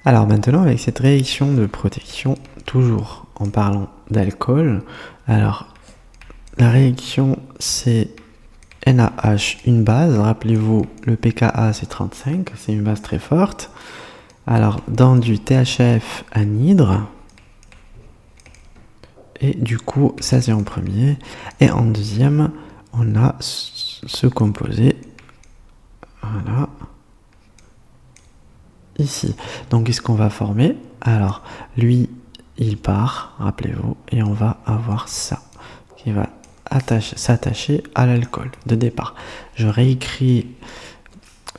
Alors maintenant, avec cette réaction de protection, toujours en parlant d'alcool, alors la réaction c'est NaH, une base. Rappelez-vous, le pKa c'est 35, c'est une base très forte. Alors dans du THF anhydre, et du coup ça c'est en premier, et en deuxième on a ce composé, voilà, ici. Donc qu'est-ce qu'on va former? Alors lui il part, rappelez-vous, et on va avoir ça qui va s'attacher à l'alcool de départ. Je réécris,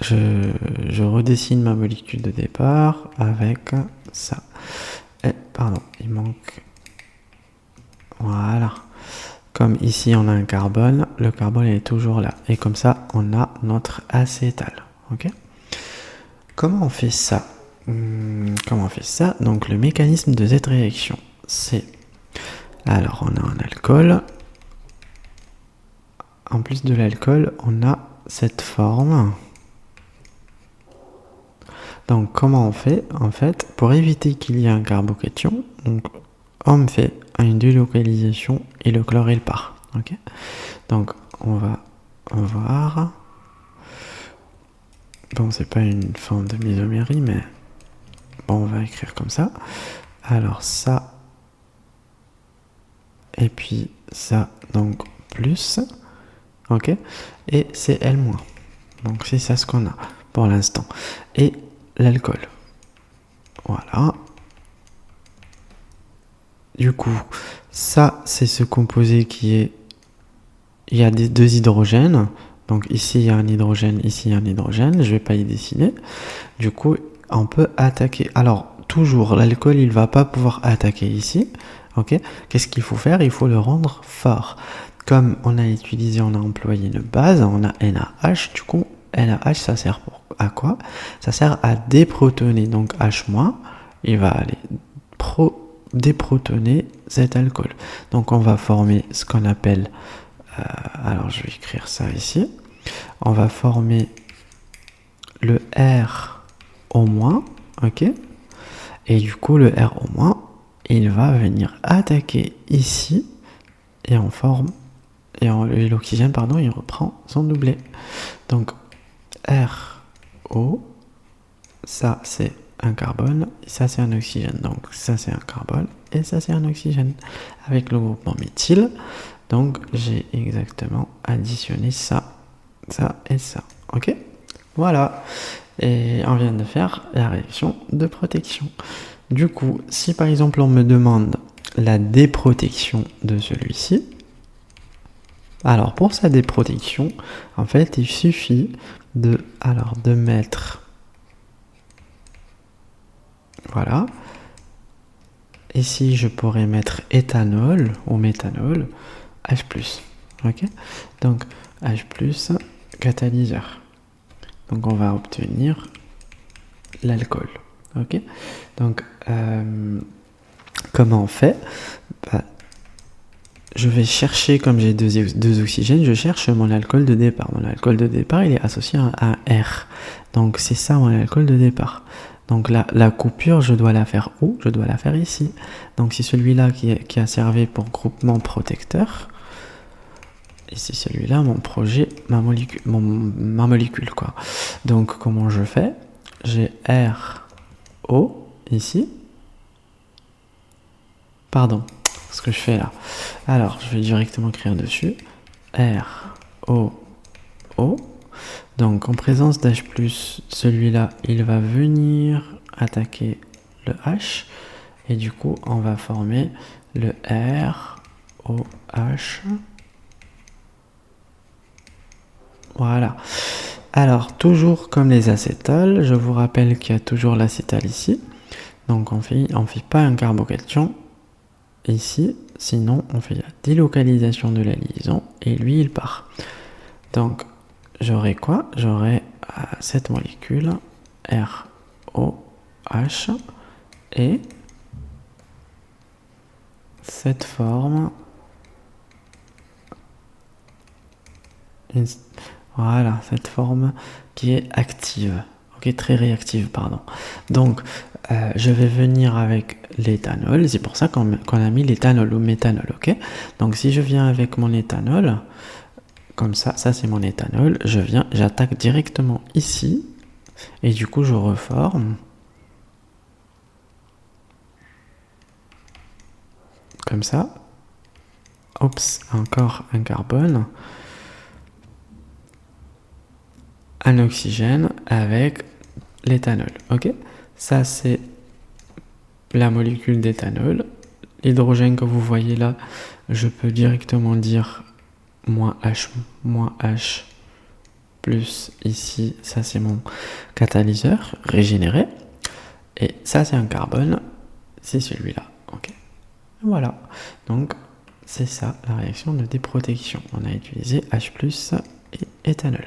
je redessine ma molécule de départ avec ça. Et pardon, il manque, voilà. Comme ici on a un carbone, le carbone est toujours là. Et comme ça, on a notre acétal. Ok? Comment on fait ça? Comment on fait ça? Donc le mécanisme de cette réaction, c'est... Alors on a un alcool. En plus de l'alcool, on a cette forme. Donc comment on fait? En fait, pour éviter qu'il y ait un carbocation, donc on fait une délocalisation et le chloryl part. Ok? Donc on va voir. Bon, c'est pas une forme de misomérie, mais bon, on va écrire comme ça. Alors ça, et puis ça, donc plus, ok, et c'est L-. Donc c'est ça ce qu'on a pour l'instant. Et l'alcool, voilà. Du coup, ça c'est ce composé qui est, il y a deux hydrogènes. Donc ici il y a un hydrogène, ici il y a un hydrogène. Je vais pas y dessiner. Du coup, on peut attaquer. Alors toujours, l'alcool il va pas pouvoir attaquer ici. Ok. Qu'est-ce qu'il faut faire? Il faut le rendre fort. Comme on a utilisé, on a employé une base, on a NaH. Du coup, NaH ça sert à quoi? Ça sert à déprotoner. Donc H-, il va aller déprotoner cet alcool. Donc on va former ce qu'on appelle, alors je vais écrire ça ici, on va former le R au moins, ok, et du coup le R au moins, il va venir attaquer ici, et on forme, et l'oxygène, pardon, il reprend son doublet. Donc RO, ça c'est un carbone, et ça c'est un oxygène. Donc ça c'est un carbone, et ça c'est un oxygène. Avec le groupement méthyle, donc j'ai exactement additionné ça, ça et ça. Ok? Voilà. Et on vient de faire la réaction de protection. Du coup, si par exemple on me demande la déprotection de celui-ci, alors pour sa déprotection, en fait, il suffit de mettre, voilà. Ici, je pourrais mettre éthanol ou méthanol, H+. Ok? Donc H+, catalyseur. Donc on va obtenir l'alcool. Ok? Donc comment on fait? Je vais chercher, comme j'ai deux oxygènes, je cherche mon alcool de départ. Mon alcool de départ, il est associé à un R. Donc c'est ça mon alcool de départ. Donc la coupure, je dois la faire où? Je dois la faire ici. Donc c'est celui-là qui a servi pour groupement protecteur. Et c'est celui-là, mon projet, ma molécule, quoi. Donc comment je fais? J'ai RO ici. Pardon, ce que je fais là. Alors, je vais directement écrire dessus. RO. Donc, en présence d'H+, celui-là, il va venir attaquer le H. Et du coup, on va former le ROH. Voilà. Alors, toujours comme les acétals, je vous rappelle qu'il y a toujours l'acétal ici. Donc, on fait pas un carbocation ici, sinon on fait la délocalisation de la liaison et lui, il part. Donc, j'aurai quoi? J'aurai cette molécule ROH et cette forme, voilà, cette forme qui est active. Ok, très réactive, pardon. Donc, je vais venir avec l'éthanol. C'est pour ça qu'on a mis l'éthanol ou méthanol, ok? Donc, si je viens avec mon éthanol, comme ça c'est mon éthanol, j'attaque directement ici, et du coup, je reforme. Comme ça. Oups, encore un carbone. Un oxygène avec l'éthanol, ok? Ça, c'est la molécule d'éthanol. L'hydrogène que vous voyez là, je peux directement dire -H plus ici, ça c'est mon catalyseur régénéré. Et ça c'est un carbone, c'est celui-là, ok? Voilà, donc c'est ça la réaction de déprotection. On a utilisé H+ et éthanol.